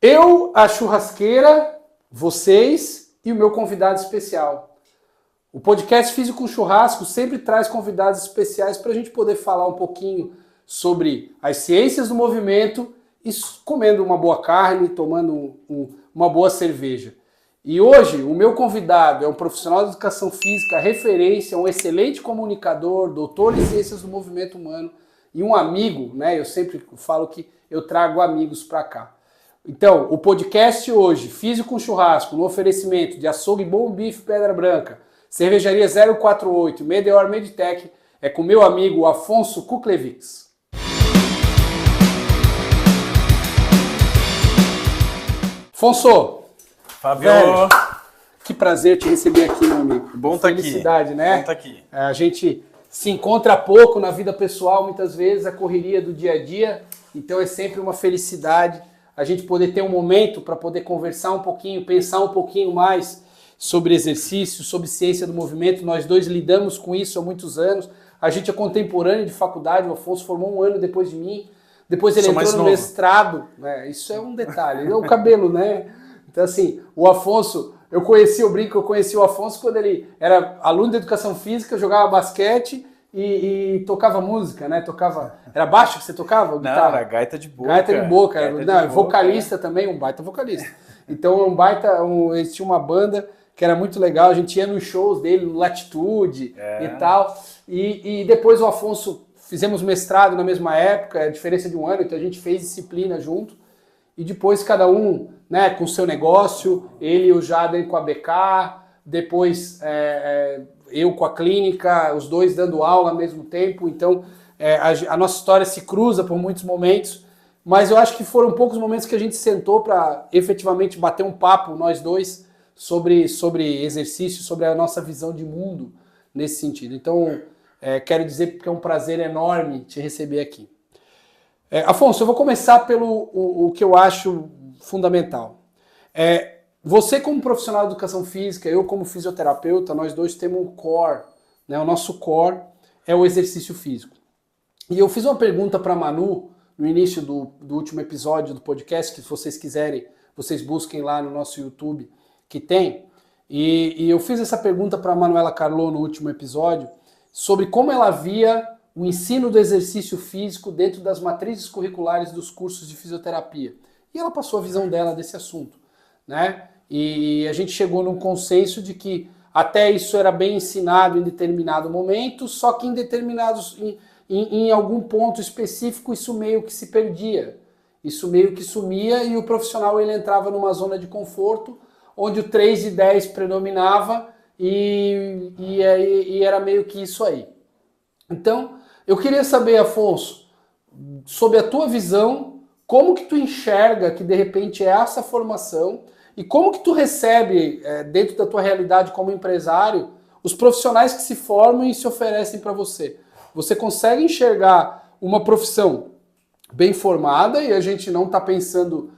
Eu, a churrasqueira, vocês e o meu convidado especial. O podcast Físico com Churrasco sempre traz convidados especiais para a gente poder falar um pouquinho sobre as ciências do movimento e comendo uma boa carne, tomando uma boa cerveja. E hoje o meu convidado é um profissional de educação física, referência, um excelente comunicador, doutor em ciências do movimento humano e um amigo, né? Eu sempre falo que eu trago amigos para cá. Então, o podcast hoje, Físico com Churrasco, no oferecimento de Açougue Bom Bife Pedra Branca, Cervejaria 048, Medeor Meditec, é com meu amigo Afonso Kuklevix. Afonso! Fábio! Velho, que prazer te receber aqui, meu amigo. Bom estar aqui. Felicidade, né? Bom estar aqui. A gente se encontra pouco na vida pessoal, muitas vezes, a correria do dia a dia, então é sempre uma felicidade a gente poder ter um momento para poder conversar um pouquinho, pensar um pouquinho mais sobre exercício, sobre ciência do movimento. Nós dois lidamos com isso há muitos anos. A gente é contemporâneo de faculdade, o Afonso formou um ano depois de mim. Depois ele entrou no mestrado. Isso é um detalhe. É o cabelo, né? Então, assim, o Afonso, eu conheci o Afonso quando ele era aluno de educação física, jogava basquete e tocava música, né? Era baixo que você tocava? Não, era gaita de boca. Gaita de boca. Vocalista também, um baita vocalista. Então, eles tinham uma banda que era muito legal, a gente ia nos shows dele, no Latitude e tal. E depois o Afonso, fizemos mestrado na mesma época, a diferença de um ano, então a gente fez disciplina junto. E depois cada um, né, com o seu negócio, ele e o Jaden com a BK, depois eu com a clínica, os dois dando aula ao mesmo tempo. Então a nossa história se cruza por muitos momentos, mas eu acho que foram poucos momentos que a gente sentou para efetivamente bater um papo, nós dois, sobre exercício, sobre a nossa visão de mundo nesse sentido. Então, quero dizer que é um prazer enorme te receber aqui. Afonso, eu vou começar pelo o que eu acho fundamental. Você como profissional de educação física, eu como fisioterapeuta, nós dois temos um core, né? O nosso core é o exercício físico. E eu fiz uma pergunta para a Manu no início do último episódio do podcast, que se vocês quiserem, vocês busquem lá no nosso YouTube, que tem. E eu fiz essa pergunta para a Manuela Carlot no último episódio, sobre como ela via o ensino do exercício físico dentro das matrizes curriculares dos cursos de fisioterapia. E ela passou a visão dela desse assunto, né? E a gente chegou num consenso de que até isso era bem ensinado em determinado momento, só que em algum ponto específico isso meio que se perdia, isso meio que sumia e o profissional ele entrava numa zona de conforto onde o 3 de 10 predominava e era meio que isso aí. Então, eu queria saber, Afonso, sobre a tua visão, como que tu enxerga que de repente é essa formação e como que tu recebe, dentro da tua realidade como empresário, os profissionais que se formam e se oferecem para você. Você consegue enxergar uma profissão bem formada, e a gente não está pensando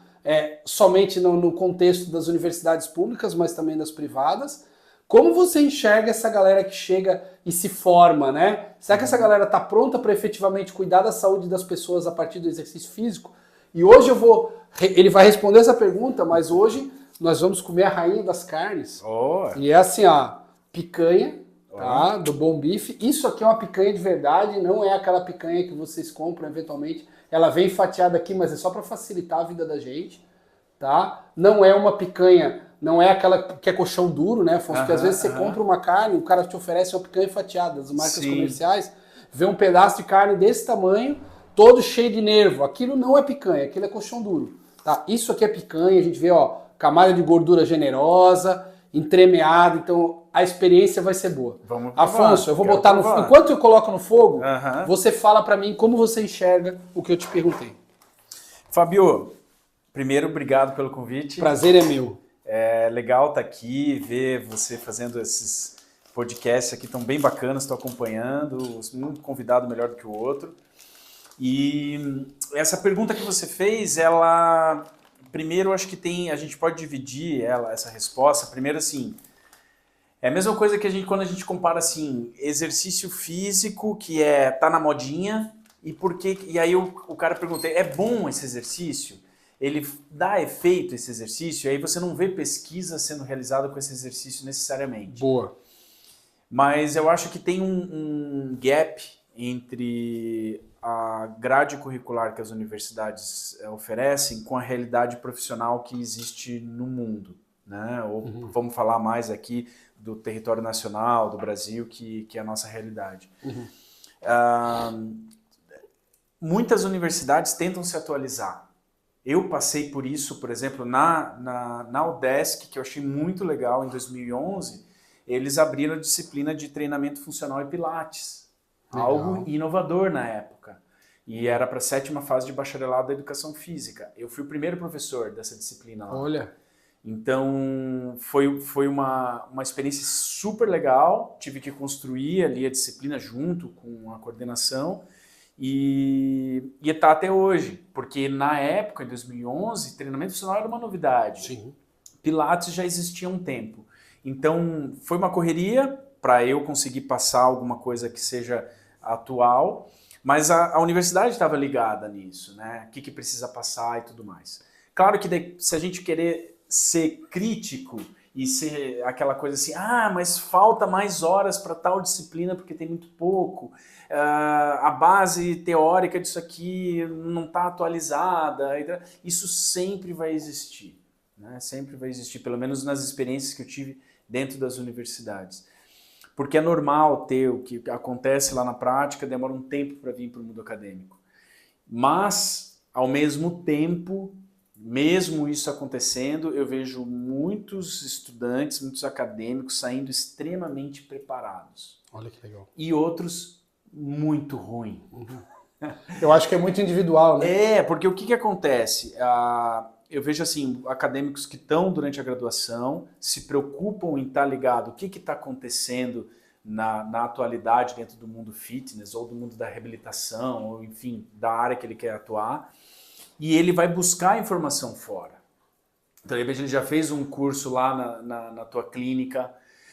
somente no contexto das universidades públicas, mas também das privadas. Como você enxerga essa galera que chega e se forma, né? Será que essa galera está pronta para efetivamente cuidar da saúde das pessoas a partir do exercício físico? E hoje ele vai responder essa pergunta, mas hoje nós vamos comer a rainha das carnes. Oh. E é assim, ó, picanha, tá? Do Bom Bife. Isso aqui é uma picanha de verdade, não é aquela picanha que vocês compram eventualmente. Ela vem fatiada aqui, mas é só para facilitar a vida da gente, tá? Não é uma picanha, não é aquela que é colchão duro, né, Afonso? Porque às vezes você compra uma carne, o cara te oferece uma picanha fatiada, as marcas comerciais, vê um pedaço de carne desse tamanho, todo cheio de nervo. Aquilo não é picanha, aquilo é colchão duro, tá? Isso aqui é picanha, a gente vê, ó, camada de gordura generosa, entremeada, então a experiência vai ser boa. Vamos provar. Afonso, eu vou botar no fogo. Enquanto eu coloco no fogo, você fala para mim como você enxerga o que eu te perguntei. Fábio, primeiro, obrigado pelo convite. Prazer é meu. É legal estar aqui, ver você fazendo esses podcasts aqui tão bem bacanas, estou acompanhando, um convidado melhor do que o outro. E essa pergunta que você fez, ela... Primeiro, acho que a gente pode dividir essa resposta. Primeiro, assim, é a mesma coisa que quando a gente compara, assim, exercício físico, que tá na modinha, e aí o cara pergunta, é bom esse exercício? ele dá efeito esse exercício, e aí você não vê pesquisa sendo realizada com esse exercício necessariamente. Boa. Mas eu acho que tem um gap entre a grade curricular que as universidades oferecem com a realidade profissional que existe no mundo, né? Ou vamos falar mais aqui do território nacional, do Brasil, que é a nossa realidade. Muitas universidades tentam se atualizar. Eu passei por isso, por exemplo, na UDESC, que eu achei muito legal, em 2011, eles abriram a disciplina de treinamento funcional e pilates. Legal. Algo inovador na época. E era para a 7ª fase de bacharelado da educação física. Eu fui o primeiro professor dessa disciplina lá. Olha. Então, foi uma experiência super legal. Tive que construir ali a disciplina junto com a coordenação. E está até hoje. Porque na época, em 2011, treinamento funcional era uma novidade. Sim. Pilates já existia há um tempo. Então, foi uma correria para eu conseguir passar alguma coisa que seja atual, mas a universidade estava ligada nisso, né? O que precisa passar e tudo mais. Claro que se a gente querer ser crítico e ser aquela coisa assim, mas falta mais horas para tal disciplina porque tem muito pouco, a base teórica disso aqui não está atualizada, isso sempre vai existir, né? Sempre vai existir, pelo menos nas experiências que eu tive dentro das universidades. Porque é normal ter o que acontece lá na prática, demora um tempo para vir para o mundo acadêmico. Mas, ao mesmo tempo, mesmo isso acontecendo, eu vejo muitos estudantes, muitos acadêmicos saindo extremamente preparados. Olha que legal. E outros muito ruins. Eu acho que é muito individual, né? Porque o que acontece? Eu vejo assim, acadêmicos que estão durante a graduação, se preocupam em estar ligado o que está acontecendo na atualidade dentro do mundo fitness, ou do mundo da reabilitação, ou enfim, da área que ele quer atuar, e ele vai buscar informação fora. Então, de repente, ele já fez um curso lá na tua clínica,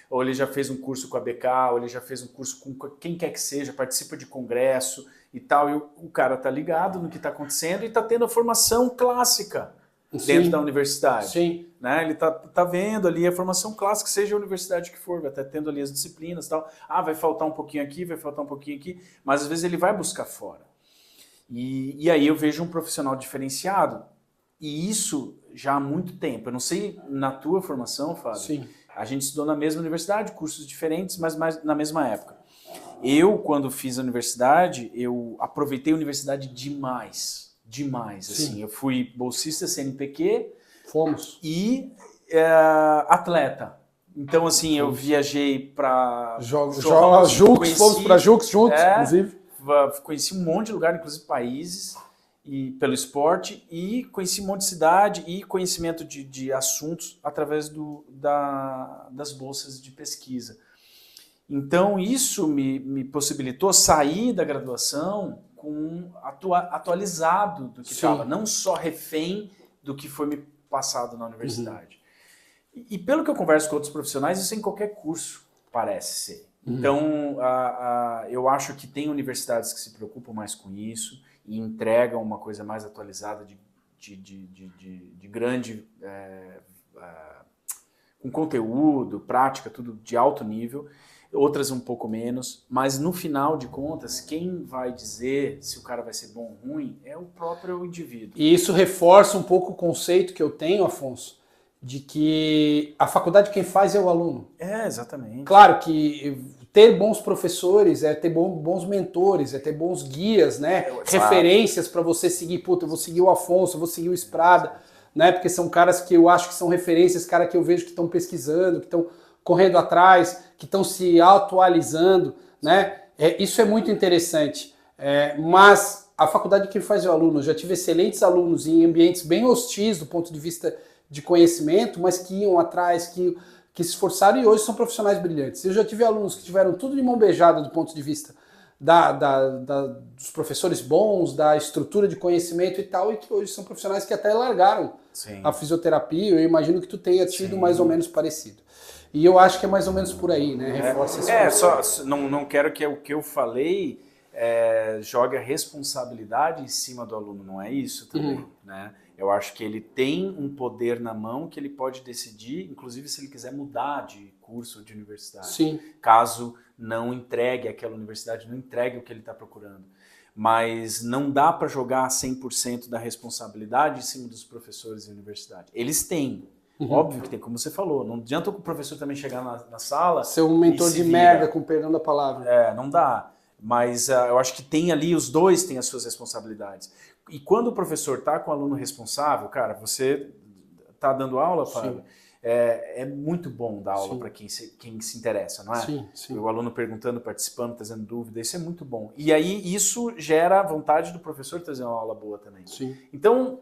ou ele já fez um curso com a BK, ou ele já fez um curso com quem quer que seja, participa de congresso e tal, e o cara está ligado no que está acontecendo e está tendo a formação clássica dentro da universidade. Sim. Né? Ele tá vendo ali a formação clássica, seja a universidade que for, vai estar tendo ali as disciplinas e tal. Vai faltar um pouquinho aqui, vai faltar um pouquinho aqui, mas às vezes ele vai buscar fora. E aí eu vejo um profissional diferenciado, e isso já há muito tempo. Eu não sei na tua formação, Fábio. Sim. A gente estudou na mesma universidade, cursos diferentes, mas mais na mesma época. Eu, quando fiz a universidade, eu aproveitei a universidade demais. Demais, Sim. assim. Eu fui bolsista CNPq. Fomos. E atleta. Então, assim, eu viajei para Jux, fomos para Jux juntos, inclusive. Conheci um monte de lugar, inclusive países, e pelo esporte, e conheci um monte de cidade e conhecimento de assuntos através das bolsas de pesquisa. Então, isso me possibilitou sair da graduação com atualizado do que estava, não só refém do que foi me passado na universidade. E pelo que eu converso com outros profissionais, isso em qualquer curso parece ser. Então, eu acho que tem universidades que se preocupam mais com isso e entregam uma coisa mais atualizada de grande... com conteúdo, prática, tudo de alto nível. Outras um pouco menos, mas no final de contas, quem vai dizer se o cara vai ser bom ou ruim é o próprio indivíduo. E isso reforça um pouco o conceito que eu tenho, Afonso, de que a faculdade quem faz é o aluno. Exatamente. Claro que ter bons professores é ter bons mentores, é ter bons guias, né? Referências para você seguir. Puta, eu vou seguir o Afonso, eu vou seguir o Sprada, né? Porque são caras que eu acho que são referências, caras que eu vejo que estão pesquisando, que estão correndo atrás, que estão se atualizando, né? Isso é muito interessante. Mas a faculdade que faz o aluno, eu já tive excelentes alunos em ambientes bem hostis do ponto de vista de conhecimento, mas que iam atrás, que se esforçaram e hoje são profissionais brilhantes. Eu já tive alunos que tiveram tudo de mão beijada do ponto de vista dos professores bons, da estrutura de conhecimento e tal, e que hoje são profissionais que até largaram a fisioterapia. Eu imagino que tu tenha tido mais ou menos parecido. E eu acho que é mais ou menos por aí, né? Reforça esse não quero que o que eu falei jogue a responsabilidade em cima do aluno, não é isso também, né? Eu acho que ele tem um poder na mão que ele pode decidir, inclusive se ele quiser mudar de curso de universidade. Sim. Caso não entregue aquela universidade, não entregue o que ele está procurando. Mas não dá para jogar 100% da responsabilidade em cima dos professores e universidade. Eles têm. Óbvio que tem, como você falou. Não adianta o professor também chegar na sala... Ser um mentor de merda, com perdão da palavra. Não dá. Mas eu acho que tem ali, os dois têm as suas responsabilidades. E quando o professor está com o aluno responsável, cara, você está dando aula, Fábio, é muito bom dar aula para quem se interessa, não é? Sim. O aluno perguntando, participando, trazendo dúvida, isso é muito bom. E aí isso gera a vontade do professor trazer uma aula boa também. Sim. Então,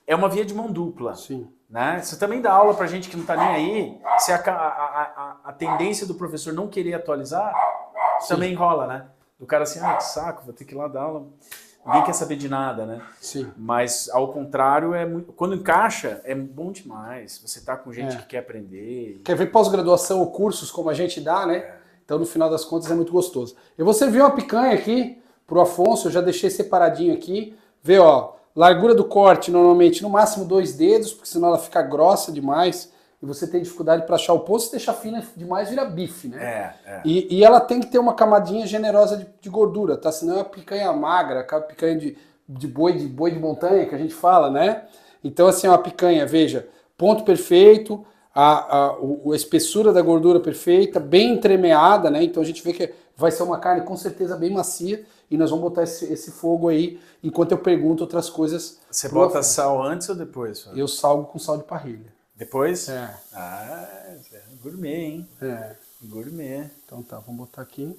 é uma via de mão dupla. Sim. Né? Você também dá aula para gente que não está nem aí, se a tendência do professor não querer atualizar, também rola, né? Do cara assim, que saco, vou ter que ir lá dar aula. Ninguém quer saber de nada, né? Sim. Mas, ao contrário, quando encaixa, é bom demais. Você tá com gente que quer aprender. Quer ver pós-graduação ou cursos como a gente dá, né? Então, no final das contas, é muito gostoso. E você viu uma picanha aqui pro Afonso, eu já deixei separadinho aqui. Vê, ó, largura do corte, normalmente, no máximo 2 dedos, porque senão ela fica grossa demais. E você tem dificuldade para achar o ponto, se deixar fina demais, vira bife, né? E ela tem que ter uma camadinha generosa de gordura, tá? Senão é uma picanha magra, aquela picanha de boi de montanha que a gente fala, né? Então, assim, é uma picanha, veja, ponto perfeito, a espessura da gordura perfeita, bem entremeada, né? Então a gente vê que vai ser uma carne com certeza bem macia e nós vamos botar esse fogo aí enquanto eu pergunto outras coisas. Você bota sal antes ou depois? Fábio? Eu salgo com sal de parrilha. Depois? Gourmet, hein? Gourmet. Então tá, vamos botar aqui.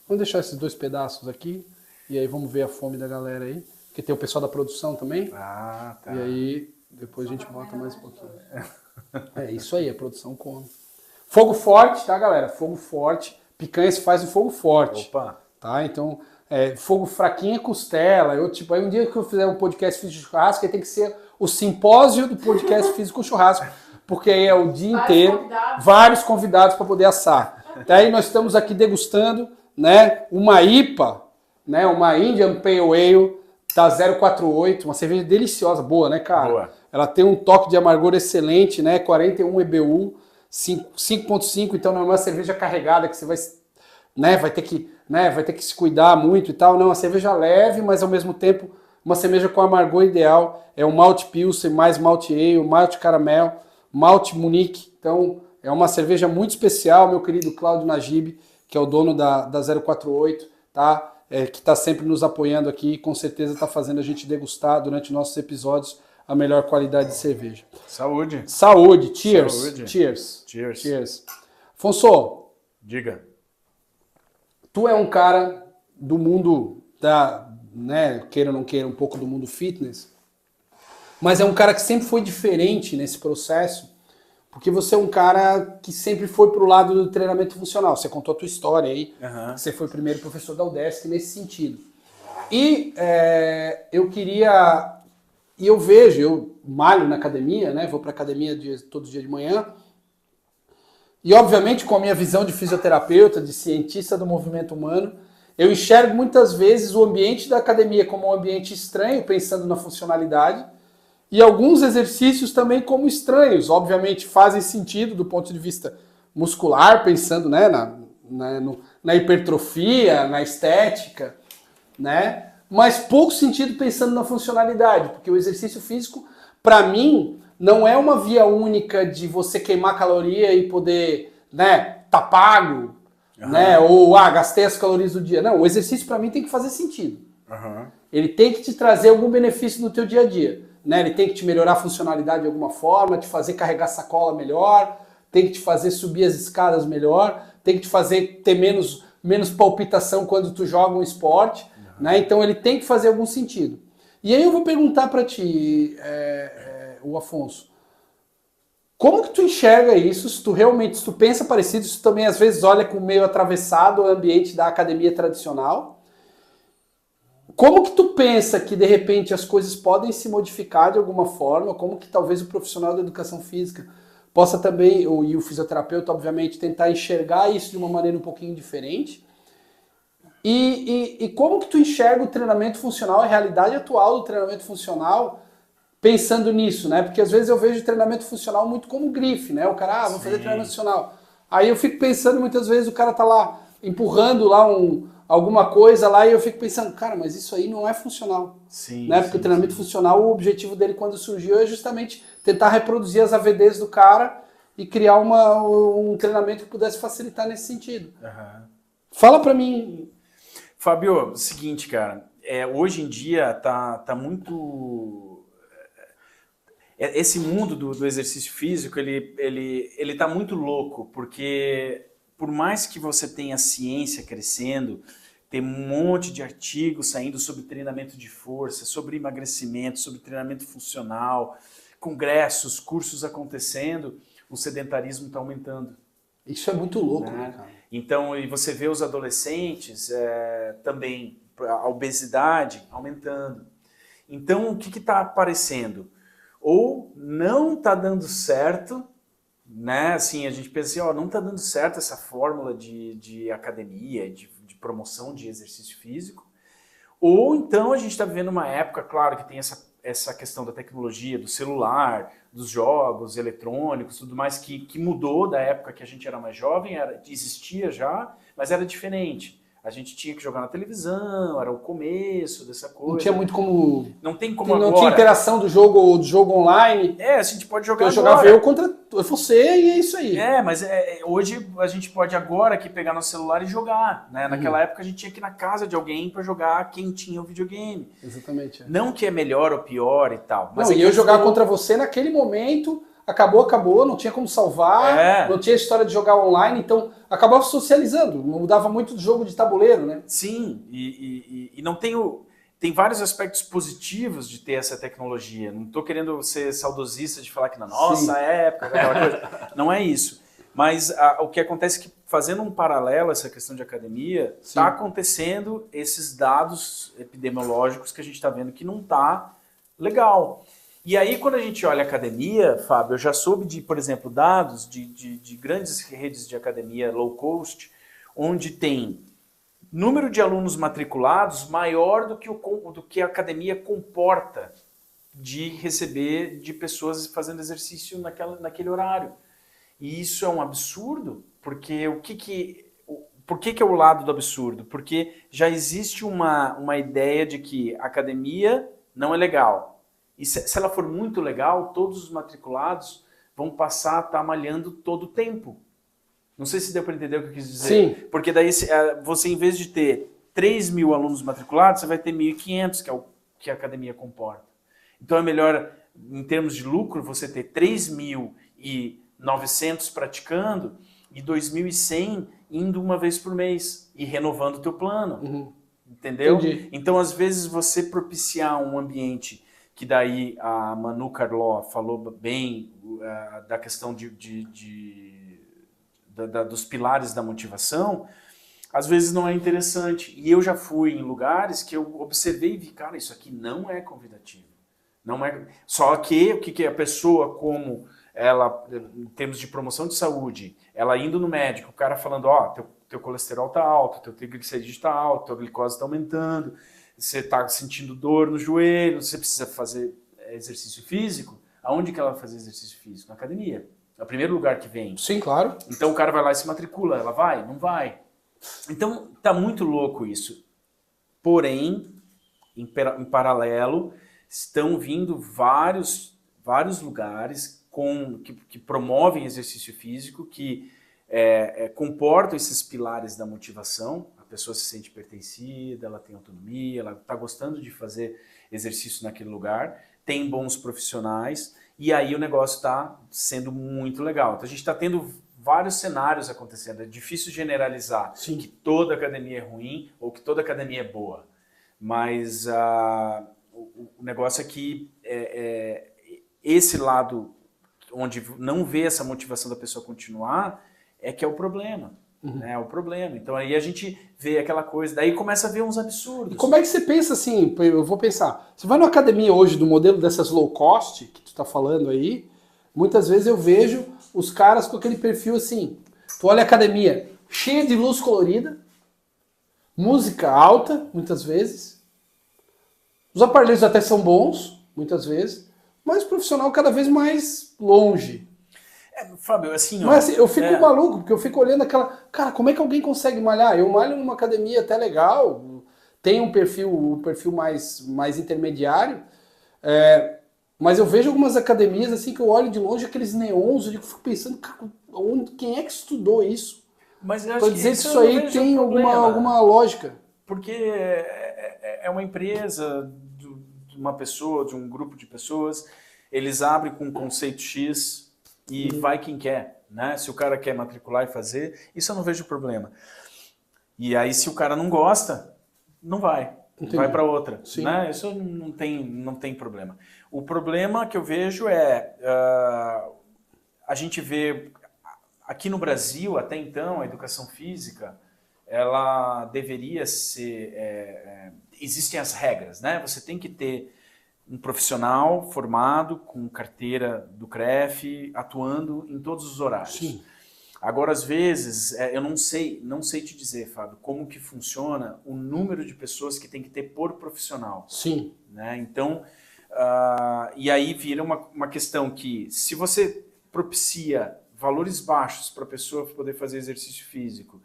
Vamos deixar esses 2 pedaços aqui. E aí vamos ver a fome da galera aí. Porque tem o pessoal da produção também. Tá. E aí depois a gente bota mais um pouquinho. É isso aí, a produção come. Fogo forte, tá, galera? Fogo forte. Picanha se faz no fogo forte. Opa! Tá, então... fogo fraquinho é costela. Aí um dia que eu fizer um podcast físico de churrasco, aí tem que ser o simpósio do podcast físico churrasco, porque aí é o dia inteiro, vários convidados para poder assar. Daí nós estamos aqui degustando, né, uma IPA, né, uma Indian Pale Ale da 048, uma cerveja deliciosa, boa, né, cara? Boa. Ela tem um toque de amargor excelente, né, 41 EBU, 5.5, então não é uma cerveja carregada que você vai ter que se cuidar muito e tal. Não, é uma cerveja leve, mas ao mesmo tempo uma cerveja com amargor ideal. É um malte pilsen, mais malte ale, malte caramel, malte munique. Então é uma cerveja muito especial, meu querido Cláudio Najib, que é o dono da 048, tá? Que está sempre nos apoiando aqui e com certeza está fazendo a gente degustar durante nossos episódios a melhor qualidade de cerveja. Saúde. Saúde. Cheers. Saúde. Cheers. Cheers. Cheers. Afonso. Diga. Tu é um cara do mundo queira ou não queira, um pouco do mundo fitness, mas é um cara que sempre foi diferente nesse processo, porque você é um cara que sempre foi pro lado do treinamento funcional. Você contou a tua história aí, você foi o primeiro professor da UDESC nesse sentido. E eu malho na academia, né? Vou pra academia todo dia de manhã, e obviamente com a minha visão de fisioterapeuta, de cientista do movimento humano, eu enxergo muitas vezes o ambiente da academia como um ambiente estranho, pensando na funcionalidade, e alguns exercícios também como estranhos. Obviamente fazem sentido do ponto de vista muscular, pensando, né, na hipertrofia, na estética, né? Mas pouco sentido pensando na funcionalidade, porque o exercício físico, para mim, não é uma via única de você queimar caloria e poder, né, tá pago, né, ou gastei as calorias do dia. Não, o exercício para mim tem que fazer sentido. Ele tem que te trazer algum benefício no teu dia a dia, né? Ele tem que te melhorar a funcionalidade de alguma forma, te fazer carregar sacola melhor, tem que te fazer subir as escadas melhor, tem que te fazer ter menos palpitação quando tu joga um esporte, né? Então ele tem que fazer algum sentido. E aí eu vou perguntar para ti, o Afonso, como que tu enxerga isso? Se tu pensa parecido, se tu também às vezes olha com meio atravessado o ambiente da academia tradicional, como que tu pensa que de repente as coisas podem se modificar de alguma forma? Como que talvez o profissional da educação física possa também, e o fisioterapeuta obviamente, tentar enxergar isso de uma maneira um pouquinho diferente? E como que tu enxerga o treinamento funcional, a realidade atual do treinamento funcional pensando nisso, né? Porque às vezes eu vejo treinamento funcional muito como grife, né? O cara, vou fazer treinamento funcional. Aí eu fico pensando, muitas vezes o cara tá lá empurrando lá alguma coisa lá e eu fico pensando, cara, mas isso aí não é funcional. Sim, né? Porque o treinamento funcional, o objetivo dele quando surgiu é justamente tentar reproduzir as AVDs do cara e criar um treinamento que pudesse facilitar nesse sentido. Fala pra mim. Fábio, seguinte, cara, hoje em dia tá muito... Esse mundo do exercício físico, ele tá muito louco, porque por mais que você tenha ciência crescendo, tem um monte de artigos saindo sobre treinamento de força, sobre emagrecimento, sobre treinamento funcional, congressos, cursos acontecendo, o sedentarismo está aumentando. Isso é muito louco, né, cara? Então, e você vê os adolescentes também, a obesidade aumentando. Então, o que está aparecendo? Ou não está dando certo, né? Assim, a gente pensa assim, não está dando certo essa fórmula de academia, de promoção de exercício físico, ou então a gente está vivendo uma época, claro, que tem essa questão da tecnologia, do celular, dos jogos eletrônicos, tudo mais, que mudou da época que a gente era mais jovem, existia já, mas era diferente. A gente tinha que jogar na televisão, era o começo dessa coisa. Não tinha muito como... Não tem como não agora. tinha interação do jogo online. A gente pode jogar agora. Eu jogava eu contra você e é isso aí. Mas hoje a gente pode agora aqui pegar no celular e jogar, né? Naquela época a gente tinha que ir na casa de alguém para jogar quem tinha o videogame. Exatamente. Não que é melhor ou pior e tal. Mas não, e eu jogar contra você naquele momento... Acabou, não tinha como salvar, não tinha história de jogar online, então acabava socializando, mudava muito do jogo de tabuleiro, né? Sim, e não tem vários aspectos positivos de ter essa tecnologia. Não estou querendo ser saudosista de falar que na nossa época, aquela coisa. Não é isso. Mas o que acontece é que, fazendo um paralelo a essa questão de academia, está acontecendo esses dados epidemiológicos que a gente está vendo que não está legal. E aí, quando a gente olha a academia, Fábio, eu já soube por exemplo, dados de grandes redes de academia low cost, onde tem número de alunos matriculados maior do que a academia comporta de receber de pessoas fazendo exercício naquele horário. E isso é um absurdo, porque por que é o lado do absurdo? Porque já existe uma ideia de que a academia não é legal. E se ela for muito legal, todos os matriculados vão passar a estar malhando todo o tempo. Não sei se deu para entender o que eu quis dizer. Sim. Porque daí você, em vez de ter 3.000 alunos matriculados, você vai ter 1.500, que é o que a academia comporta. Então é melhor, em termos de lucro, você ter 3.900 praticando e 2.100 indo uma vez por mês e renovando o teu plano. Entendeu? Entendi. Então, às vezes, você propiciar um ambiente que daí a Manu Carló falou bem da questão dos pilares da motivação, às vezes não é interessante. E eu já fui em lugares que eu observei e vi, cara, isso aqui não é convidativo. Não é. Só que o que a pessoa, como ela, em termos de promoção de saúde, ela indo no médico, o cara falando, teu colesterol tá alto, teu triglicerídeo tá alto, tua glicose tá aumentando, você está sentindo dor no joelho, você precisa fazer exercício físico, aonde que ela vai fazer exercício físico? Na academia. É o primeiro lugar que vem. Sim, claro. Então o cara vai lá e se matricula. Ela vai? Não vai. Então tá muito louco isso. Porém, em paralelo, estão vindo vários lugares que promovem exercício físico, que comportam esses pilares da motivação. A pessoa se sente pertencida, ela tem autonomia, ela está gostando de fazer exercício naquele lugar, tem bons profissionais, e aí o negócio está sendo muito legal. Então a gente está tendo vários cenários acontecendo. É difícil generalizar que toda academia é ruim ou que toda academia é boa. Mas o negócio é que esse lado onde não vê essa motivação da pessoa continuar é que é o problema. É o problema. Então aí a gente vê aquela coisa, daí começa a ver uns absurdos. E como é que você pensa assim? Eu vou pensar. Você vai numa academia hoje do modelo dessas low cost, que tu tá falando aí, muitas vezes eu vejo os caras com aquele perfil assim. Tu olha a academia cheia de luz colorida, música alta, muitas vezes. Os aparelhos até são bons, muitas vezes. mas o profissional cada vez mais longe. Fábio, assim... Mas assim, eu fico maluco, porque eu fico olhando aquela... Cara, como é que alguém consegue malhar? Eu malho numa academia até legal, tem um perfil mais intermediário, mas eu vejo algumas academias assim que eu olho de longe, aqueles neons, eu fico pensando, cara, quem é que estudou isso? Mas eu acho Pra que dizer que isso aí tem alguma lógica. Porque é uma empresa de uma pessoa, de um grupo de pessoas, eles abrem com um conceito X e vai quem quer, né? Se o cara quer matricular e fazer, isso eu não vejo problema. E aí se o cara não gosta, não vai. Entendi. Vai para outra, né? Isso não tem problema. O problema que eu vejo a gente vê aqui no Brasil, até então, a educação física, ela deveria ser... existem as regras, né? Você tem que ter um profissional formado com carteira do CREF, atuando em todos os horários. Sim. Agora, às vezes, eu não sei te dizer, Fábio, como que funciona o número de pessoas que tem que ter por profissional. Sim. Né? Então, e aí vira uma questão que, se você propicia valores baixos para a pessoa poder fazer exercício físico,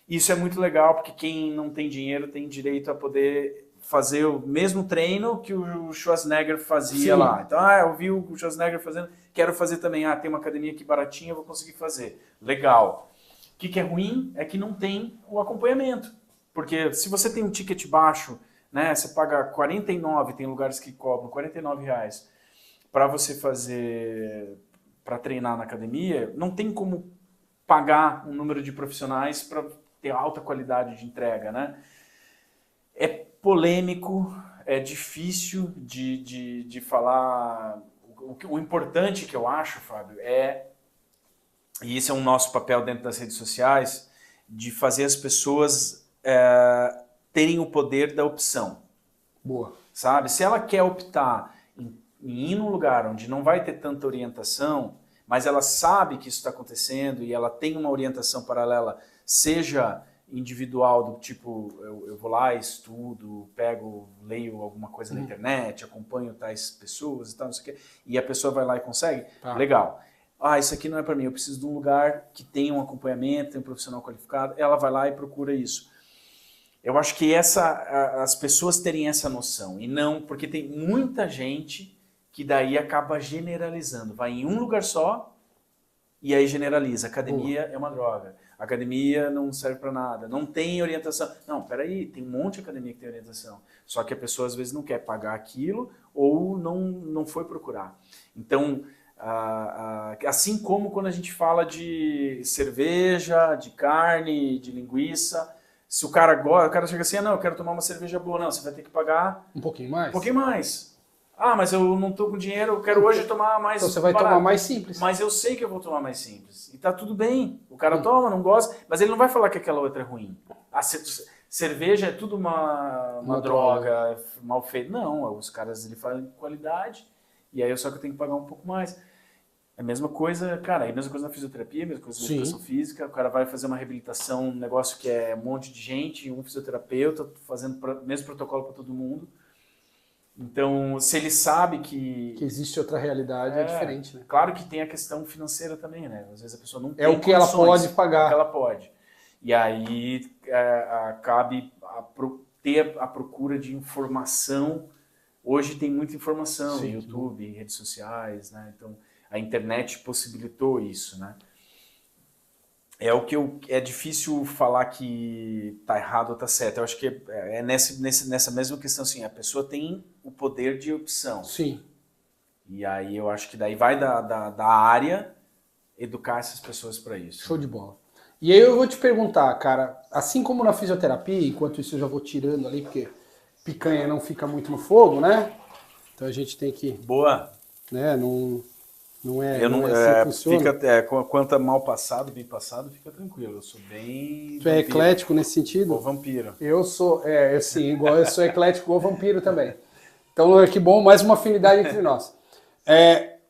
isso é muito legal, porque quem não tem dinheiro tem direito a poder fazer o mesmo treino que o Schwarzenegger fazia. Sim. Lá. Então, eu vi o Schwarzenegger fazendo, quero fazer também. Tem uma academia aqui baratinha, eu vou conseguir fazer. Legal. O que é ruim é que não tem o acompanhamento. Porque se você tem um ticket baixo, né, você paga 49, tem lugares que cobram R$49 para você fazer, para treinar na academia, não tem como pagar um número de profissionais para ter alta qualidade de entrega, né? É polêmico, é difícil de falar. O importante que eu acho, Fábio, e esse é um nosso papel dentro das redes sociais, de fazer as pessoas terem o poder da opção. Boa. Sabe? Se ela quer optar em ir num lugar onde não vai ter tanta orientação, mas ela sabe que isso está acontecendo e ela tem uma orientação paralela, seja individual, do tipo, eu vou lá, estudo, leio alguma coisa na internet, acompanho tais pessoas e tal, não sei o quê, e a pessoa vai lá e consegue, legal. Isso aqui não é para mim, eu preciso de um lugar que tenha um acompanhamento, tenha um profissional qualificado, ela vai lá e procura isso. Eu acho que as pessoas terem essa noção, e não, porque tem muita gente que daí acaba generalizando, vai em um lugar só e aí generaliza, academia é uma droga. Academia não serve para nada, não tem orientação. Não, peraí, tem um monte de academia que tem orientação. Só que a pessoa às vezes não quer pagar aquilo ou não foi procurar. Então, assim como quando a gente fala de cerveja, de carne, de linguiça, se o cara chega assim, não, eu quero tomar uma cerveja boa, não, você vai ter que pagar... Um pouquinho mais? Um pouquinho mais. Mas eu não estou com dinheiro, eu quero hoje tomar mais Então você vai tomar mais simples. Mas eu sei que eu vou tomar mais simples. E tá tudo bem. O cara toma, não gosta, mas ele não vai falar que aquela outra é ruim. A cerveja é tudo uma droga mal feita. Não, os caras ele falam qualidade, e aí só que eu tenho que pagar um pouco mais. É a mesma coisa, cara, é a mesma coisa na fisioterapia, a mesma coisa na educação física. O cara vai fazer uma reabilitação, um negócio que é um monte de gente, um fisioterapeuta fazendo o mesmo protocolo para todo mundo. Então, se ele sabe que existe outra realidade, é diferente, né? Claro que tem a questão financeira também, né? Às vezes a pessoa não tem o que ela pode pagar. É o que ela pode. E aí cabe ter a procura de informação. Hoje tem muita informação no YouTube, redes sociais, né? Então, a internet possibilitou isso, né? É difícil falar que tá errado ou tá certo. Eu acho que nessa mesma questão, assim, a pessoa tem o poder de opção. Sim. E aí eu acho que daí vai da área educar essas pessoas para isso. Show de bola. E aí eu vou te perguntar, cara, assim como na fisioterapia, enquanto isso eu já vou tirando ali, porque picanha não fica muito no fogo, né? Então a gente tem que... Boa. Né, não é assim que funciona. Quanto a mal passado, bem passado, fica tranquilo. Eu sou bem... Tu é eclético nesse sentido? Ou vampiro. Eu sou, sim, igual eu sou eclético ou vampiro também. Então, que bom, mais uma afinidade entre nós.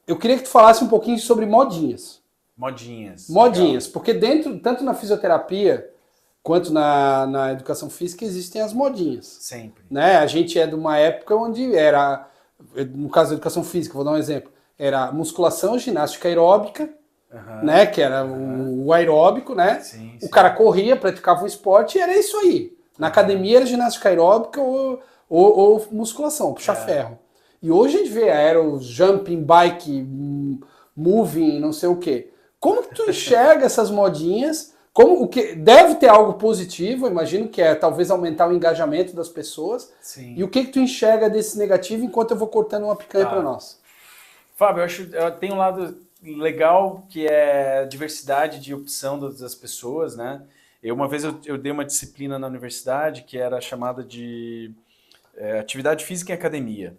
Eu queria que tu falasse um pouquinho sobre modinhas. Modinhas. Modinhas, legal. Porque tanto na fisioterapia quanto na educação física existem as modinhas. Sempre. Né? A gente é de uma época onde era no caso da educação física, vou dar um exemplo, era musculação, ginástica aeróbica, né, que era o aeróbico, né? Sim, o cara corria, praticava um esporte e era isso aí. Na academia era ginástica aeróbica ou musculação, puxar ferro. E hoje a gente vê aero, jumping, bike, moving, não sei o quê. Como que tu enxerga essas modinhas? O que deve ter algo positivo, eu imagino que é talvez aumentar o engajamento das pessoas. Sim. E o que tu enxerga desse negativo enquanto eu vou cortando uma picanha para nós? Fábio, eu tenho um lado legal que é a diversidade de opção das pessoas, né? Uma vez eu dei uma disciplina na universidade que era chamada de atividade física em academia.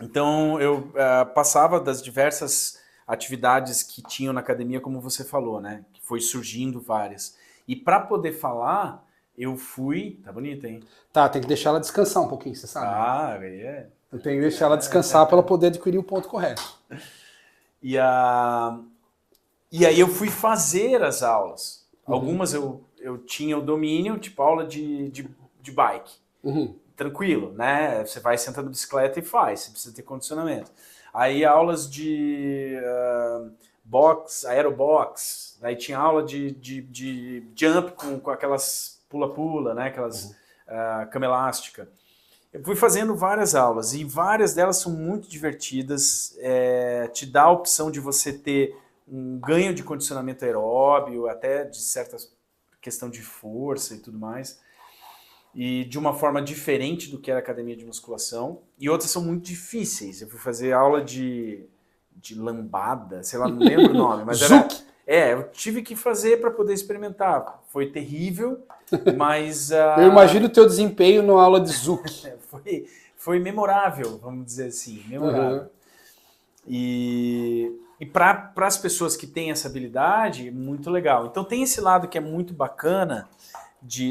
Então eu passava das diversas atividades que tinham na academia, como você falou, né? Que foi surgindo várias. E para poder falar, eu fui... Tá bonita, hein? Tá, tem que deixar ela descansar um pouquinho, você sabe? Ah, é. Eu tenho que deixar ela descansar para ela poder adquirir o ponto correto. E aí eu fui fazer as aulas. Algumas eu tinha o domínio, tipo aula de bike. Tranquilo, né? Você vai sentando na bicicleta e faz, você precisa ter condicionamento. Aí aulas de box, aerobox, aí tinha aula de jump com aquelas pula-pula, né? Aquelas cama elástica. Eu fui fazendo várias aulas e várias delas são muito divertidas, te dá a opção de você ter um ganho de condicionamento aeróbio, até de certa questão de força e tudo mais, e de uma forma diferente do que era a academia de musculação, e outras são muito difíceis. Eu fui fazer aula de lambada, sei lá, não lembro o nome, mas eu tive que fazer para poder experimentar. Foi terrível, mas... Eu imagino o teu desempenho na aula de Zouk. Foi memorável, vamos dizer assim, memorável. E para as pessoas que têm essa habilidade, muito legal. Então tem esse lado que é muito bacana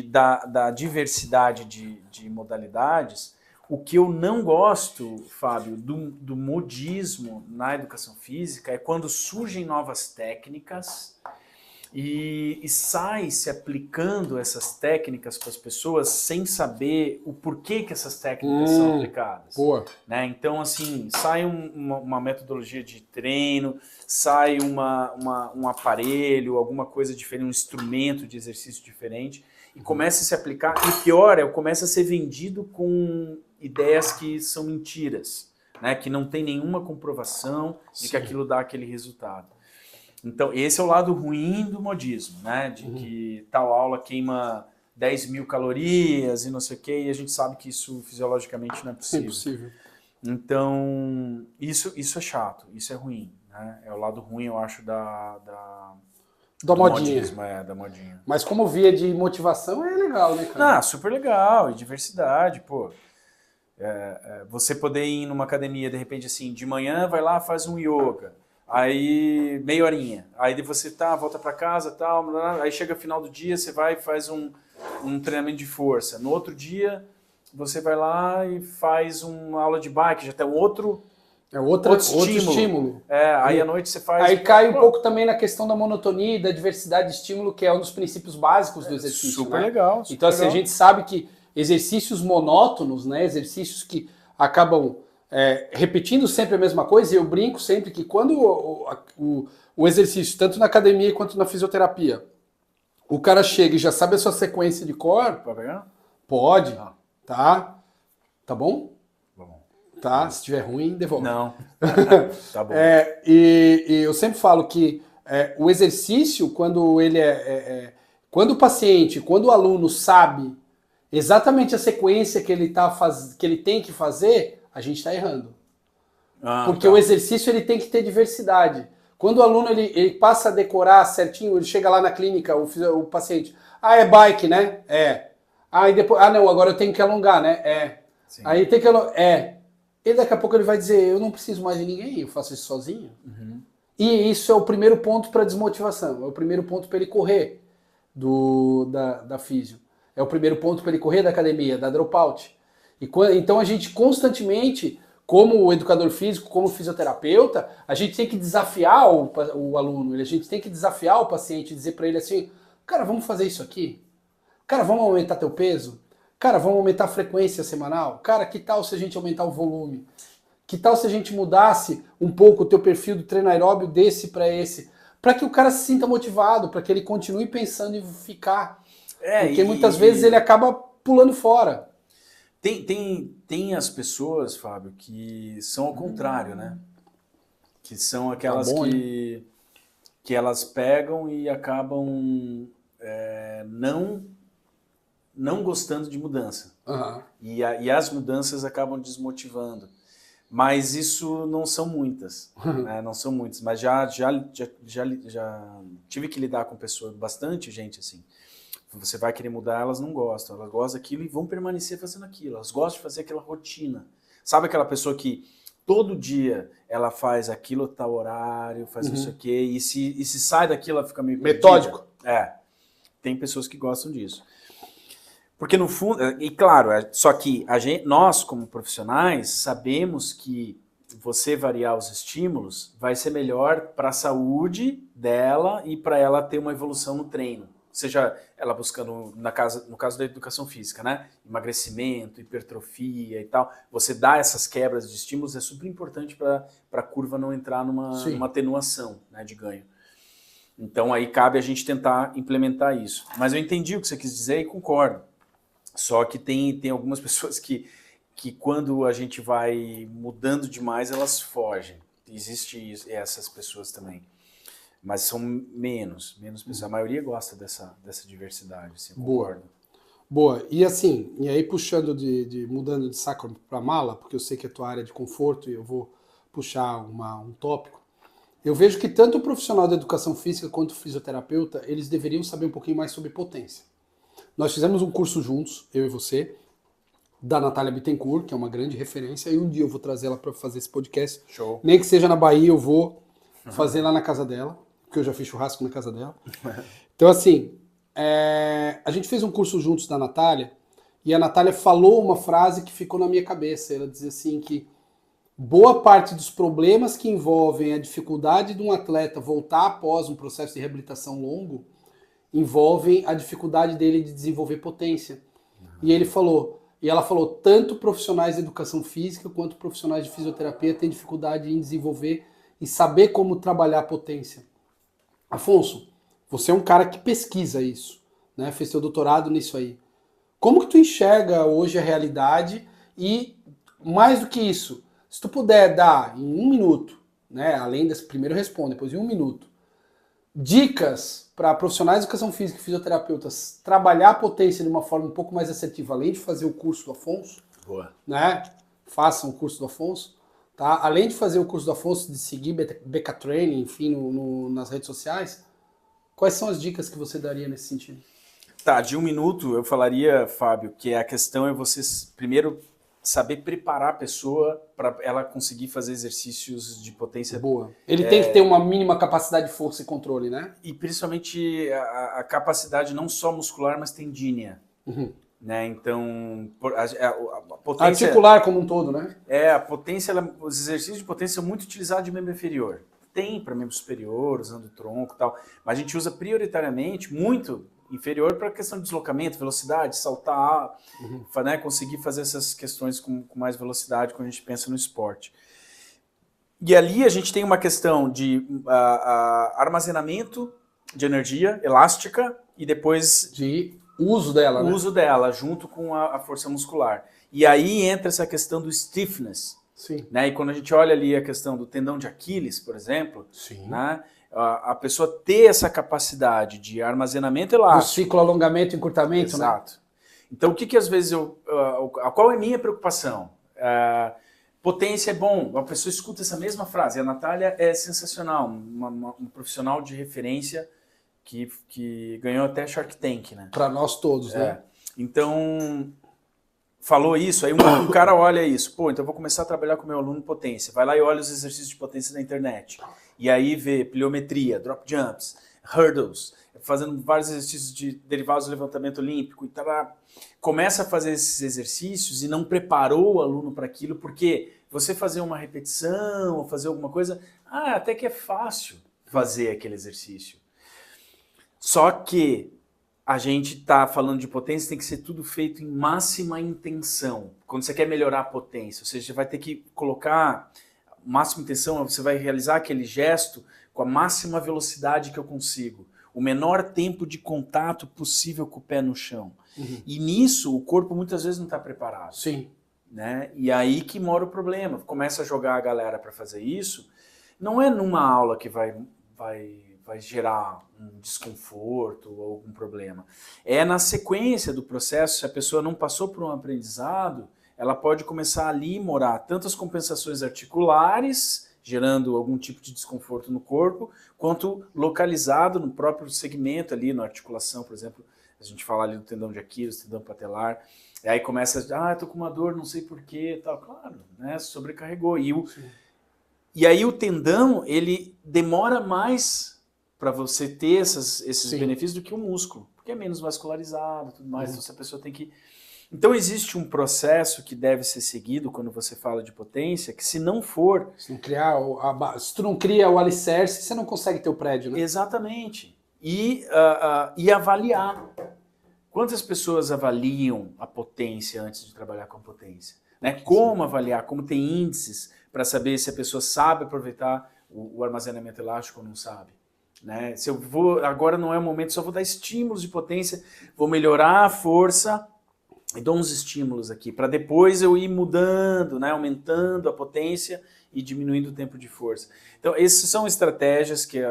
da diversidade de modalidades. O que eu não gosto, Fábio, do modismo na educação física é quando surgem novas técnicas e sai se aplicando essas técnicas para as pessoas sem saber o porquê que essas técnicas são aplicadas. Boa. Né? Então, assim, sai uma metodologia de treino, sai um aparelho, alguma coisa diferente, um instrumento de exercício diferente, e começa a se aplicar. E pior, começa a ser vendido com ideias que são mentiras, né? Que não tem nenhuma comprovação de que aquilo dá aquele resultado. Então, esse é o lado ruim do modismo, né? De que tal aula queima 10 mil calorias e não sei o quê, e a gente sabe que isso fisiologicamente não é possível. É impossível. Então, isso é chato, isso é ruim, né? É o lado ruim, eu acho, da modinha. Modismo, da modinha. Mas como via de motivação é legal, né, cara? Super legal, e diversidade, pô. Você poder ir numa academia, de repente, assim, de manhã vai lá, faz um yoga, aí meia horinha, aí você volta para casa, tal, aí chega final do dia, você vai e faz um treinamento de força. No outro dia, você vai lá e faz uma aula de bike, já tem outro estímulo. Aí à noite você faz... Aí cai um pouco também na questão da monotonia e da diversidade de estímulo, que é um dos princípios básicos do exercício. Super legal. Então, assim, a gente sabe que exercícios monótonos, né, exercícios que acabam repetindo sempre a mesma coisa, e eu brinco sempre que quando o exercício, tanto na academia quanto na fisioterapia, o cara chega e já sabe a sua sequência de core... Pode pegar? Pode, tá? Tá bom? Bom. Tá, se estiver ruim, devolve. Não. Tá bom. E eu sempre falo que o exercício, quando ele quando o paciente, quando o aluno sabe exatamente a sequência que ele tem que fazer, a gente está errando. Porque o exercício ele tem que ter diversidade. Quando o aluno ele passa a decorar certinho, ele chega lá na clínica, o paciente, é bike, né? Aí depois, não, agora eu tenho que alongar, né? Sim. Aí tem que alongar, E daqui a pouco ele vai dizer, eu não preciso mais de ninguém, eu faço isso sozinho. E isso é o primeiro ponto para desmotivação, é o primeiro ponto para ele correr da físio. É o primeiro ponto para ele correr da academia, da dropout. Então a gente constantemente, como educador físico, como fisioterapeuta, a gente tem que desafiar o aluno, a gente tem que desafiar o paciente, dizer para ele assim, cara, vamos fazer isso aqui? Cara, vamos aumentar teu peso? Cara, vamos aumentar a frequência semanal? Cara, que tal se a gente aumentar o volume? Que tal se a gente mudasse um pouco o teu perfil do treino aeróbio desse para esse? Para que o cara se sinta motivado, para que ele continue pensando em ficar. Porque muitas vezes ele acaba pulando fora. Tem as pessoas, Fábio, que são ao contrário, né? Que são aquelas que elas pegam e acabam não gostando de mudança. Uhum. E as mudanças acabam desmotivando. Mas isso não são muitas, né? Não são muitas. Mas já tive que lidar com pessoas, bastante gente assim. Você vai querer mudar, elas não gostam. Elas gostam daquilo e vão permanecer fazendo aquilo. Elas gostam de fazer aquela rotina. Sabe aquela pessoa que todo dia ela faz aquilo, tal horário, faz isso aqui, e se sai daquilo, ela fica meio metódico. Tem pessoas que gostam disso. Porque no fundo, e claro, só que nós como profissionais sabemos que você variar os estímulos vai ser melhor para a saúde dela e para ela ter uma evolução no treino. Seja ela buscando, no caso da educação física, né? Emagrecimento, hipertrofia e tal. Você dá essas quebras de estímulos é super importante para a curva não entrar numa atenuação, né, de ganho. Então aí cabe a gente tentar implementar isso. Mas eu entendi o que você quis dizer e concordo. Só que tem algumas pessoas que quando a gente vai mudando demais, elas fogem. Existem essas pessoas também. Mas são menos pessoas. A maioria gosta dessa diversidade, assim, concordo. Boa. E assim, e aí puxando mudando de saco para mala, porque eu sei que é a tua área de conforto e eu vou puxar um tópico. Eu vejo que tanto o profissional da educação física quanto o fisioterapeuta, eles deveriam saber um pouquinho mais sobre potência. Nós fizemos um curso juntos, eu e você, da Natália Bittencourt, que é uma grande referência, e um dia eu vou trazer ela para fazer esse podcast. Show. Nem que seja na Bahia, eu vou fazer lá na casa dela, porque eu já fiz churrasco na casa dela. Então, assim, a gente fez um curso juntos da Natália, e a Natália falou uma frase que ficou na minha cabeça. Ela dizia assim que boa parte dos problemas que envolvem a dificuldade de um atleta voltar após um processo de reabilitação longo envolvem a dificuldade dele de desenvolver potência. E ela falou, tanto profissionais de educação física quanto profissionais de fisioterapia têm dificuldade em desenvolver e saber como trabalhar a potência. Afonso, você é um cara que pesquisa isso, né? Fez seu doutorado nisso aí. Como que tu enxerga hoje a realidade e, mais do que isso, se tu puder dar em 1 minuto, né? Além desse primeiro responde, depois em 1 minuto, dicas para profissionais de educação física e fisioterapeutas trabalhar a potência de uma forma um pouco mais assertiva, além de fazer o curso do Afonso. Boa. Né? Façam o curso do Afonso. Tá? Além de fazer o curso do Afonso, de seguir BK Training, enfim, nas redes sociais, quais são as dicas que você daria nesse sentido? Tá, de 1 minuto eu falaria, Fábio, que a questão é você primeiro saber preparar a pessoa para ela conseguir fazer exercícios de potência. Boa. Ele tem que ter uma mínima capacidade de força e controle, né? E principalmente a capacidade não só muscular, mas tendínea. Né? Então, a potência... Articular como um todo, né? A potência, os exercícios de potência são muito utilizados de membro inferior. Tem para membro superior, usando o tronco e tal, mas a gente usa prioritariamente muito inferior para a questão de deslocamento, velocidade, saltar, né, conseguir fazer essas questões com mais velocidade quando a gente pensa no esporte. E ali a gente tem uma questão de armazenamento de energia elástica e depois... de uso dela, né? Uso dela, junto com a força muscular. E aí entra essa questão do stiffness. Sim. Né? E quando a gente olha ali a questão do tendão de Aquiles, por exemplo, né? A pessoa ter essa capacidade de armazenamento elástico. Do ciclo alongamento e encurtamento, exato, né? Então, o que às vezes qual é a minha preocupação? Potência é bom. A pessoa escuta essa mesma frase. A Natália é sensacional, um profissional de referência que ganhou até Shark Tank, né? Para nós todos, né? Então, falou isso, aí um cara olha isso, pô, então eu vou começar a trabalhar com meu aluno potência. Vai lá e olha os exercícios de potência na internet. E aí vê pliometria, drop jumps, hurdles, fazendo vários exercícios de derivados do levantamento olímpico e tal. Começa a fazer esses exercícios e não preparou o aluno para aquilo, porque você fazer uma repetição ou fazer alguma coisa, até que é fácil fazer aquele exercício. Só que a gente está falando de potência, tem que ser tudo feito em máxima intenção. Quando você quer melhorar a potência, ou seja, você vai ter que colocar máxima intenção, você vai realizar aquele gesto com a máxima velocidade que eu consigo. O menor tempo de contato possível com o pé no chão. E nisso, o corpo muitas vezes não está preparado. Sim. Né? E aí que mora o problema. Começa a jogar a galera para fazer isso, não é numa aula que vai gerar um desconforto ou algum problema. É na sequência do processo, se a pessoa não passou por um aprendizado, ela pode começar ali morar tanto as compensações articulares, gerando algum tipo de desconforto no corpo, quanto localizado no próprio segmento ali, na articulação, por exemplo, a gente fala ali do tendão de Aquiles, tendão patelar, e aí começa, tô com uma dor, não sei porquê, tal, claro, né, sobrecarregou. E aí o tendão, ele demora mais para você ter esses benefícios do que o músculo, porque é menos vascularizado, tudo mais, então essa pessoa tem que... Então existe um processo que deve ser seguido quando você fala de potência, que se não for... Se tu não cria o alicerce, você não consegue ter o prédio, né? Exatamente. E avaliar. Quantas pessoas avaliam a potência antes de trabalhar com a potência? Né? Como avaliar, como ter índices para saber se a pessoa sabe aproveitar o armazenamento elástico ou não sabe. Né? Se eu vou, agora não é o momento, só vou dar estímulos de potência, vou melhorar a força e dou uns estímulos aqui, para depois eu ir mudando, né? Aumentando a potência e diminuindo o tempo de força. Então, essas são estratégias que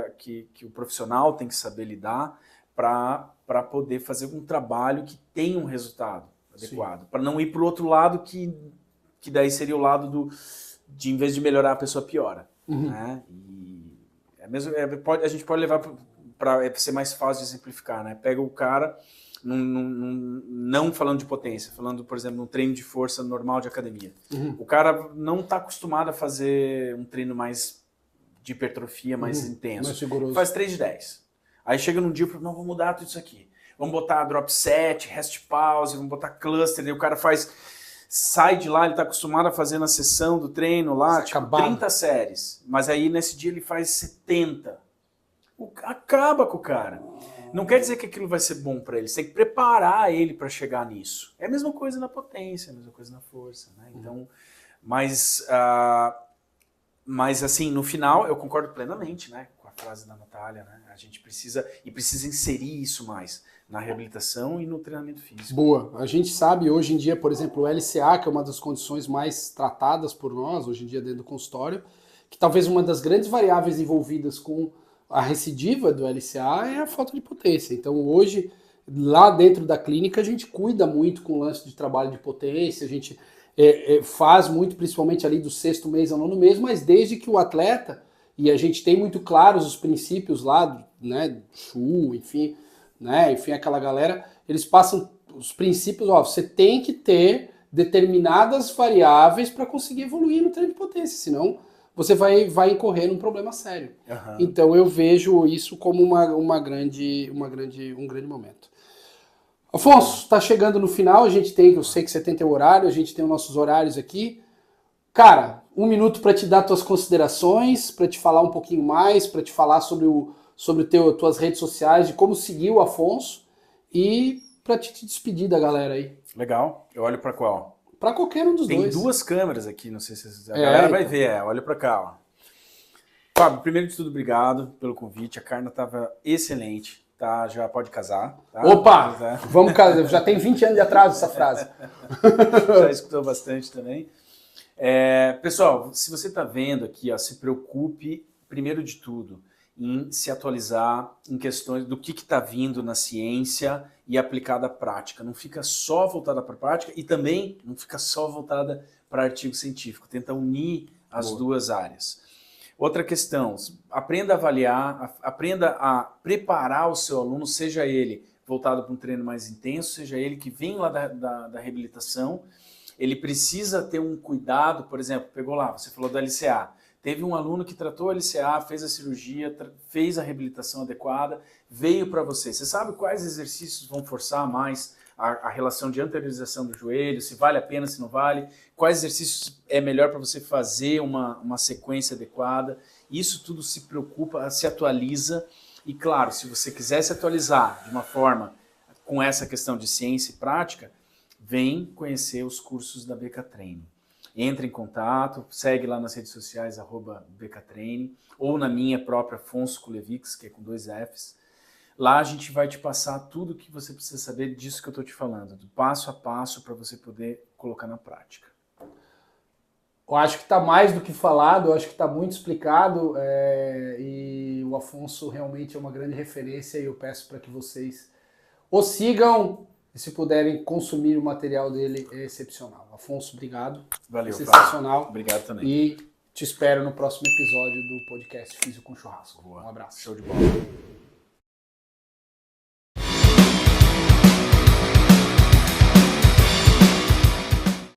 o profissional tem que saber lidar para poder fazer um trabalho que tenha um resultado adequado. Para não ir para o outro lado, que daí seria o lado de em vez de melhorar, a pessoa piora. Né? E a gente pode levar para ser mais fácil de exemplificar. Né? Pega o cara... Não falando de potência, falando, por exemplo, num treino de força normal de academia. O cara não está acostumado a fazer um treino mais de hipertrofia, mais intenso. Mais rigoroso. Faz 3 de 10. Aí chega num dia e fala, não, vamos mudar tudo isso aqui. Vamos botar drop set, rest pause, vamos botar cluster. E o cara sai de lá, ele está acostumado a fazer na sessão do treino lá, tipo, 30 séries. Mas aí nesse dia ele faz 70. Acaba com o cara. Não quer dizer que aquilo vai ser bom para ele, você tem que preparar ele para chegar nisso. É a mesma coisa na potência, é a mesma coisa na força. Né? Então, mas assim, no final, eu concordo plenamente, né, com a frase da Natália. Né? A gente precisa inserir isso mais na reabilitação e no treinamento físico. Boa. A gente sabe hoje em dia, por exemplo, o LCA, que é uma das condições mais tratadas por nós, hoje em dia dentro do consultório, que talvez uma das grandes variáveis envolvidas com a recidiva do LCA é a falta de potência. Então hoje, lá dentro da clínica, a gente cuida muito com o lance de trabalho de potência, a gente faz muito, principalmente ali do 6º mês ao 9º mês, mas desde que o atleta, e a gente tem muito claros os princípios lá, né, Chu, enfim, aquela galera, eles passam os princípios, você tem que ter determinadas variáveis para conseguir evoluir no treino de potência, senão você vai incorrer num problema sério. Então eu vejo isso como um grande momento. Afonso, está chegando no final, eu sei que você tem teu horário, a gente tem os nossos horários aqui. Cara, 1 minuto para te dar tuas considerações, para te falar um pouquinho mais, para te falar sobre tuas redes sociais, de como seguir o Afonso e para te despedir da galera aí. Legal. Eu olho para qual? Para qualquer um dos dois. Tem 2 câmeras aqui, não sei se a galera vai ver. Olha para cá. Ó. Fábio, primeiro de tudo, obrigado pelo convite. A carne estava excelente. Tá? Já pode casar. Tá? Opa! Vamos casar. Já tem 20 anos de atraso essa frase. Já escutou bastante também. Pessoal, se você está vendo aqui, se preocupe, primeiro de tudo, em se atualizar em questões do que está vindo na ciência e aplicada à prática. Não fica só voltada para a prática e também não fica só voltada para artigo científico. Tenta unir as duas áreas. Outra questão, aprenda a avaliar, aprenda a preparar o seu aluno, seja ele voltado para um treino mais intenso, seja ele que vem lá da reabilitação. Ele precisa ter um cuidado, por exemplo, pegou lá, você falou do LCA. Teve um aluno que tratou o LCA, fez a cirurgia, fez a reabilitação adequada, veio para você. Você sabe quais exercícios vão forçar mais a relação de anteriorização do joelho, se vale a pena, se não vale, quais exercícios é melhor para você fazer uma sequência adequada. Isso tudo se preocupa, se atualiza. E claro, se você quiser se atualizar de uma forma com essa questão de ciência e prática, vem conhecer os cursos da BK Training. Entre em contato, segue lá nas redes sociais, @BKTraining, ou na minha própria Afonso Kulevix, que é com 2 Fs. Lá a gente vai te passar tudo o que você precisa saber disso que eu estou te falando, do passo a passo para você poder colocar na prática. Eu acho que está mais do que falado, eu acho que está muito explicado e o Afonso realmente é uma grande referência e eu peço para que vocês o sigam e se puderem consumir o material dele, é excepcional. Afonso, obrigado. Valeu, sensacional. Flávio. Obrigado também. E te espero no próximo episódio do podcast Físio com Churrasco. Boa. Um abraço. Show de bola.